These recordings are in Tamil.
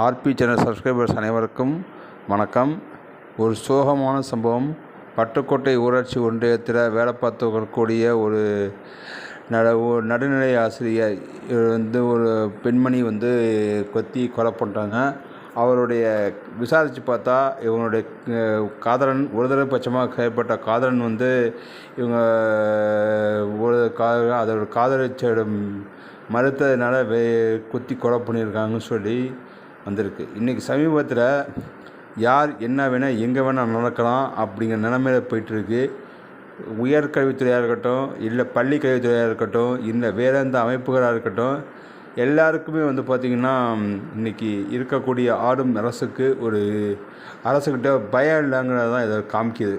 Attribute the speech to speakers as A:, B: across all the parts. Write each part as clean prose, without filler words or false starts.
A: ஆர்பி சேனல் சப்ஸ்கிரைபர்ஸ் அனைவருக்கும் வணக்கம். ஒரு சோகமான சம்பவம். பட்டுக்கோட்டை ஊராட்சி ஒன்றியத்தில் வேலை பார்த்து வரக்கூடிய ஒரு நடுநிலை ஆசிரியர் ஒரு பெண்மணி கொத்தி கொலை பண்ணுறாங்க. அவருடைய விசாரித்து பார்த்தா இவங்களுடைய காதலன் ஒருதலை பட்சமாக செயல்பட்ட காதலன் இவங்க அதோட காதலிச்சிடம் மறுத்ததுனால குத்தி கொலை பண்ணியிருக்காங்கன்னு சொல்லி வந்திருக்கு. இன்றைக்கி சமீபத்தில் யார் என்ன வேணால் எங்கே வேணால் நடக்கலாம் அப்படிங்கிற நிலைமையில் போயிட்டுருக்கு. உயர்கல்வித்துறையாக இருக்கட்டும், இல்லை பள்ளி கல்வித்துறையாக இருக்கட்டும், இல்லை வேறு எந்த அமைப்புகளாக இருக்கட்டும், எல்லாருக்குமே பார்த்திங்கன்னா இன்றைக்கி இருக்கக்கூடிய ஆடும் அரசுக்கிட்ட பயம் இல்லைங்கிறது தான் இதை காமிக்குது.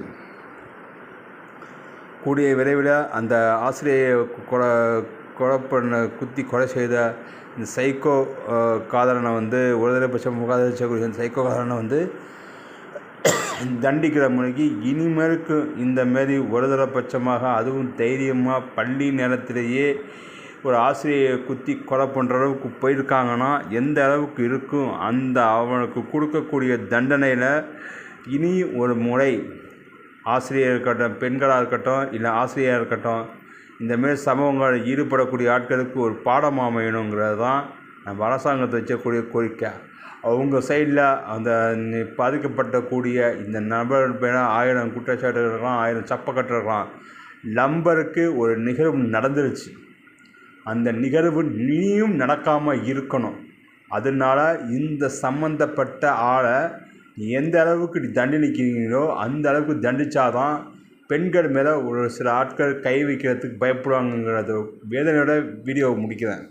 A: கூடிய விரைவில் அந்த ஆசிரியை குத்தி கொலை செய்த இந்த சைக்கோ காதலனை ஒருதலை பட்சம் காதலிச்சக்கூடிய சைக்கோ காதலனை தண்டிக்கிற முறைக்கு இனிமேலுக்கு இந்தமாரி ஒருதலை பட்சமாக, அதுவும் தைரியமாக பள்ளி நேரத்திலேயே ஒரு ஆசிரியை குத்தி கொலை பண்ணுற அளவுக்கு போயிருக்காங்கன்னா எந்த அளவுக்கு இருக்கும், அவனுக்கு கொடுக்கக்கூடிய தண்டனையில் இனி ஒரு முறை ஆசிரியர் இருக்கட்டும், பெண்களாக இருக்கட்டும், இல்லை ஆசிரியராக இருக்கட்டும், இந்தமாரி சம்பவங்களில் ஈடுபடக்கூடிய ஆட்களுக்கு ஒரு பாடம் அமையணுங்கிறது தான் நம்ம அரசாங்கத்தை வச்சக்கூடிய கோரிக்கை. அவங்க சைடில் அந்த பாதிக்கப்பட்டக்கூடிய இந்த நபர் பேர 1000 குற்றச்சாட்டு இருக்கலாம், 1000 சப்பக்கட்டு இருக்கலாம். நம்பருக்கு ஒரு நிகழ்வு நடந்துருச்சு. அந்த நிகழ்வு இனியும் நடக்காமல் இருக்கணும். அதனால் இந்த சம்மந்தப்பட்ட ஆளை எந்த அளவுக்கு தண்டிக்கிறீங்களோ அந்த அளவுக்கு தண்டித்தாதான் பெண்கள் மேலே ஒரு சில ஆட்கள் கை வைக்கிறதுக்கு பயப்படுவாங்கங்கிறத வேதனையோட வீடியோவை முடிக்கிறேன்.